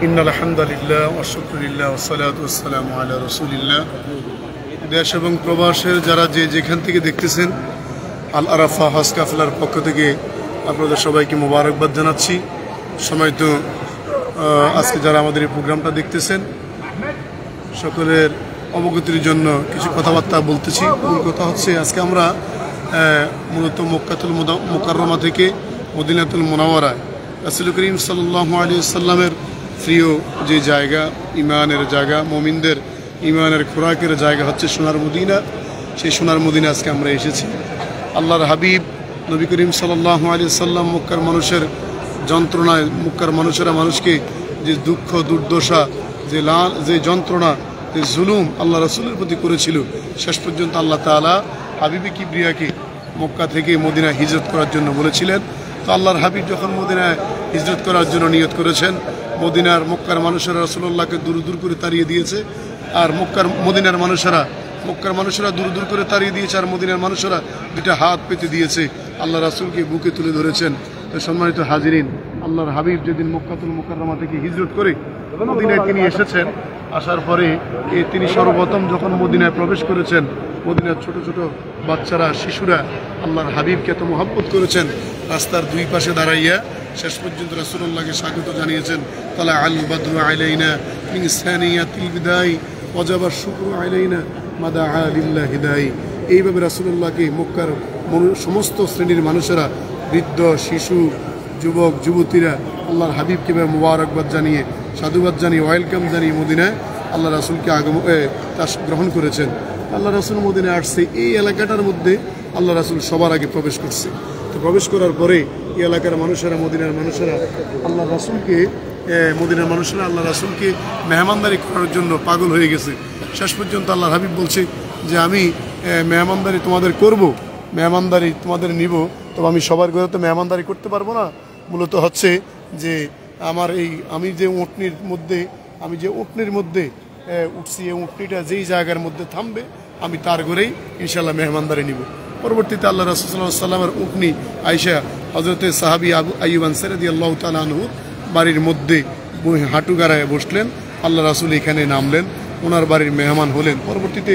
ইন্নাল হামদুলিল্লাহ ওয়া শুকরুলিল্লাহ ওয়া সালাতু ওয়াস সালামু আলা রাসূলিল্লাহ। দেশ এবং প্রবাসের যারা যেখান থেকে দেখতেছেন, আল আরাফা হজ কাফেলার পক্ষ থেকে আপনাদের সবাইকে মোবারকবাদ জানাচ্ছি। সময়ত আজকে যারা আমাদের এই প্রোগ্রামটা দেখতেছেন, সকলের অবগতির জন্য কিছু কথাবার্তা বলতেছি। মূল কথা হচ্ছে, আজকে আমরা মূলত মক্কাতুল মুকাররমা থেকে মদিনাতুল মুনাওয়ারায় রাসূল করিম সাল্লাল্লাহু আলাইহি ওয়াসাল্লামের প্রিয় যে জায়গা, ইমানের জায়গা, মুমিনদের ইমানের খোরাকের জায়গা হচ্ছে সোনার মদিনা। সেই সোনার মদিনা আজকে আমরা এসেছি। আল্লাহর হাবিব নবী করিম সাল্লাল্লাহু আলাইহি ওয়াসাল্লাম মক্কার মানুষের যন্ত্রণায়, মক্কার মানুষেরা মানুষকে যে দুঃখ দুর্দশা, যে যন্ত্রণা, যে জুলুম আল্লাহ রাসূলের প্রতি করেছিল, শেষ পর্যন্ত আল্লাহ তাআলা হাবিবে কিবরিয়াকে মক্কা থেকে মদিনায় হিজরত করার জন্য বলেছিলেন। তো আল্লাহর হাবিব যখন মদিনায় হিজরত করার জন্য নিয়ত করেছেন, মক্কার মানুষেরা রাসূলুল্লাহকে দূর দূর করে তাড়িয়ে দিয়েছে। আর মদিনার মানুষেরা দূর দূর করে তাড়িয়ে দিয়েছে, আর মদিনার মানুষেরা দুটা হাত পেতে দিয়েছে, আল্লাহ রাসূলকে বুকে তুলে ধরেছেন। সম্মানিত হাজিরিন, আল্লাহর হাবিব যেদিন মক্কাতুল মুকাররমা থেকে হিজরত করে মদিনায় তিনি এসেছেন, আসার পরে তিনি সর্বপ্রথম যখন মদিনায় প্রবেশ করেছেন, মদিনার ছোট ছোট বাচ্চারা, শিশুরা আল্লাহর হাবিবকে এত মহব্বত করেছেন, রাস্তার দুই পাশে দাঁড়াইয়া শেষ পর্যন্ত রাসূলুল্লাহকে স্বাগত জানিয়েছেন। তালা আল বাদরু আলাইনা মিন সানিয়াতিল বিদাই ওয়াজাবা শুকরু আলাইনা মাদা লিল্লাহি দাই। এইভাবে রাসূলুল্লাহকে মক্কার সমস্ত শ্রেণীর মানুষেরা, বৃদ্ধ, শিশু, যুবক, যুবতীরা আল্লাহর হাবিবকে মুবারকবাদ জানিয়ে, সাধুবাদ জানিয়ে, ওয়েলকাম জানিয়ে মদিনায় আল্লাহ রাসূলকে গ্রহণ করেছেন। আল্লাহ রাসূল মদিনায় আসছে, এই এলাকাটার মধ্যে আল্লাহ রাসূল সবার আগে প্রবেশ করছে। তো প্রবেশ করার পরে এই এলাকার মানুষেরা, মদিনার মানুষেরা আল্লাহ রাসূলকে মেহমানদারি করার জন্য পাগল হয়ে গেছে। শেষ পর্যন্ত আল্লাহর হাবিব বলছে যে আমি মেহমানদারি তোমাদের করব, মেহমানদারি তোমাদের নিব, তবে আমি সবার ঘরে তো মেহমানদারি করতে পারবো না। মূলত হচ্ছে যে আমি যে উটনির মধ্যে উঠছি, এই উটনিটা যেই জায়গার মধ্যে থামবে আমি তার ঘরেই ইনশাল্লাহ মেহমানদারি নিব। পরবর্তীতে আল্লাহ রাসূল সাল্লাল্লাহু আলাইহি ওয়াসাল্লামের উটনি আয়েশা হযরতে সাহাবী আবু আইয়ুব আনসারী রাদিয়াল্লাহু তাআলা আনহু বাড়ির মধ্যে হাঁটু গাড়ায় বসলেন। আল্লাহ রাসূল এখানে নামলেন, ওনার বাড়ির মেহমান হলেন। পরবর্তীতে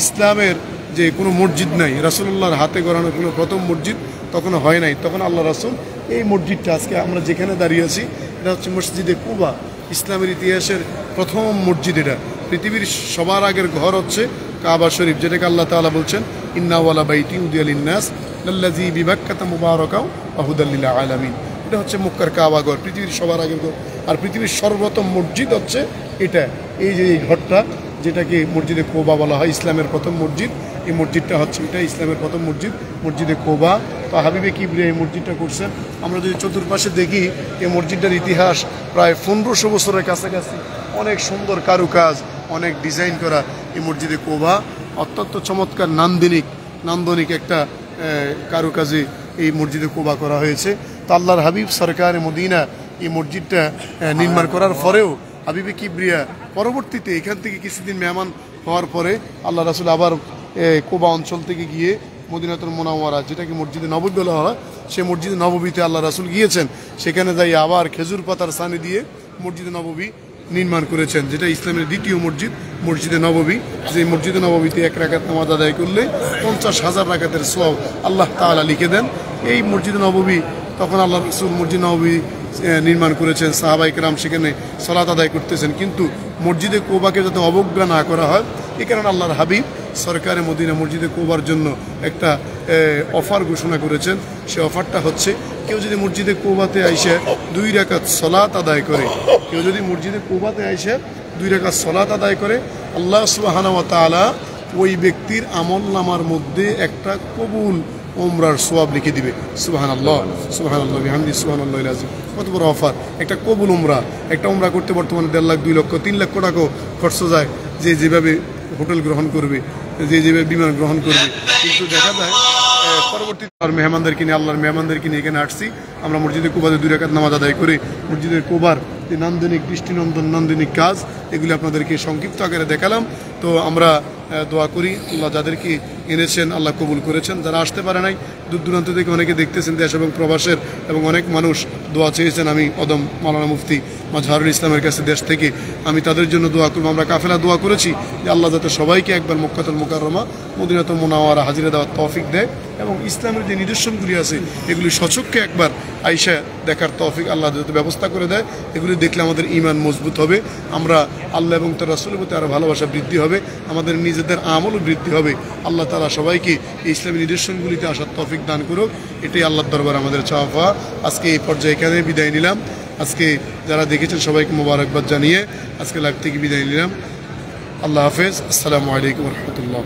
ইসলামের যে কোনো মসজিদ নাই, রাসূলুল্লাহর হাতে গড়ানো কোনো প্রথম মসজিদ তখনও হয় নাই। তখন আল্লাহ রাসূল এই মসজিদটা, আজকে আমরা যেখানে দাঁড়িয়ে আছি, এটা হচ্ছে মসজিদে কুবা, ইসলামের ইতিহাসের প্রথম মসজিদ। এটা পৃথিবীর সবার আগের ঘর হচ্ছে কাবা শরীফ, যেটাকে আল্লাহ তাআলা বলছেন ইন্না ওয়ালা বাইতি উদিয়া লিন্নাস লাল্লাযী বিবাক্কাতা মুবারাকাও ওয়া হুদাল লিল আলামিন। এটা হচ্ছে মক্কার কাবা ঘর, পৃথিবীর সবার আগের ঘর। আর পৃথিবীর সর্বপ্রথম মসজিদ হচ্ছে এটা, এই যে এই ঘরটা, যেটাকে মসজিদে কোবা বলা হয়, ইসলামের প্রথম মসজিদ। এই মসজিদটা হচ্ছে এটা ইসলামের প্রথম মসজিদ, মসজিদে কোবা। তো হাবিবে কিবরিয়া এই মসজিদটা করছেন। আমরা যদি চতুর্পাশে দেখি, এই মসজিদটার ইতিহাস প্রায় 1500 বছরের কাছাকাছি। অনেক সুন্দর কারুকাজ, অনেক ডিজাইন করা এই মসজিদে কোবা। অত্যন্ত চমৎকার নান্দনিক একটা কারুকাজে এই মসজিদে কোবা করা হয়েছে। তো আল্লাহর হাবিব সরকার মদিনা এই মসজিদটা নির্মাণ করার পরেও হাবিবে কিবরিয়া পরবর্তীতে এখান থেকে কিছুদিন মেহমান হওয়ার পরে আল্লাহ রাসূল আবার কোবা অঞ্চল থেকে গিয়ে মদিনাতুল মুনাওয়ারা, যেটাকে মসজিদে নববী বলা হয়, সেই মসজিদে নববীতে আল্লাহ রাসূল গিয়েছেন। সেখানে যাই আবার খেজুর পাতার ছানি দিয়ে মসজিদে নববী নির্মাণ করেছেন, যেটা ইসলামের দ্বিতীয় মসজিদ, মসজিদে নববী। যে মসজিদে নববীতে 1 রাকাত নামাজ আদায় করলে 50,000 রাকাতের সওয়াব আল্লাহ তাআলা লিখে দেন। এই মসজিদে নববী তখন আল্লাহ রাসূল মসজিদ নববী নির্মাণ করেছেন, সাহাবায়ে কেরাম সেখানে সালাত আদায় করতেছেন। কিন্তু মসজিদে কোবাকে যাতে অবজ্ঞা না করা হয়, এই কারণে আল্লাহর হাবিব সরকারে মদিনা মসজিদে কোবার জন্য একটা অফার ঘোষণা করেছেন। সেই অফারটা হচ্ছে, কেউ যদি মসজিদে কোবাতে আইসে 2 রাকাত সালাত আদায় করে, আল্লাহ সুবহানাহু ওয়া তাআলা ওই ব্যক্তির আমলনামার মধ্যে একটা কবুল উমরার সওয়াব লিখে দিবে। সুবহানাল্লাহ, সুবহানাল্লাহ বিহামদি, সুবহানাল্লাহিল আযীম। কত বড় অফার! একটা কবুল উমরা, একটা উমরা করতে বর্তমানে 1.5 লাখ, 2 লক্ষ, 3 লক্ষ টাকাও খরচ যায়, যেভাবে হোটেল গ্রহণ করবে, যেভাবে বিমান গ্রহণ করবে। কিন্তু দেখা যায় পরবর্তীতে আল্লাহর মেহমানদের কিনে এখানে আসছি। আমরা মসজিদে কুবাতে 2 রাকাত নামাজ আদায় করে মসজিদের কুবার যে নান্দনিক দৃষ্টিনন্দন নান্দনিক কাজ এগুলি আপনাদেরকে সংক্ষিপ্ত আকারে দেখালাম। তো আমরা দোয়া করি আল্লাহ যাদেরকে এনেছেন আল্লাহ কবুল করেছেন, যারা আসতে পারে নাই দূর দূরান্ত থেকে অনেকে দেখতেছেন দেশ এবং প্রবাসের, এবং অনেক মানুষ দোয়া চেয়েছেন। আমি অদম মাওলানা মুফতি মাজহারুল ইসলামের কাছে দেশ থেকে আমি তাদের জন্য দোয়া করবো। আমরা কাফেলা দোয়া করেছি যে আল্লাহ যাতে সবাইকে একবার মক্কাতুল মুকাররমা মদিনাতুল মুনাওয়ারা হাজিরা দেওয়ার তৌফিক দেয়, এবং ইসলামের যে নিদর্শনগুলি আছে এগুলি সচক্ষে একবার আইসা দেখার তৌফিক আল্লাহ যাতে ব্যবস্থা করে দেয়। এগুলি দেখলে আমাদের ঈমান মজবুত হবে, আমরা আল্লাহ এবং তার রাসূলের প্রতি আরও ভালোবাসা বৃদ্ধি হবে, আমাদের নিজেদের আমলও বৃদ্ধি হবে। আল্লাহ তাআলা সবাইকে এই ইসলামী নিদর্শনগুলিতে আসার তৌফিক দান করুক, এটাই আল্লাহর দরবার আমাদের চাওয়া পাওয়া। আজকে এই পর্যায়ে এখানে বিদায় নিলাম। আজকে যারা দেখেছেন সবাইকে মোবারকবাদ জানিয়ে আজকে লাইভ থেকে বিদায় নিলাম। আল্লাহ হাফেজ, আসসালামু আলাইকুম রহমতুল্লাহ।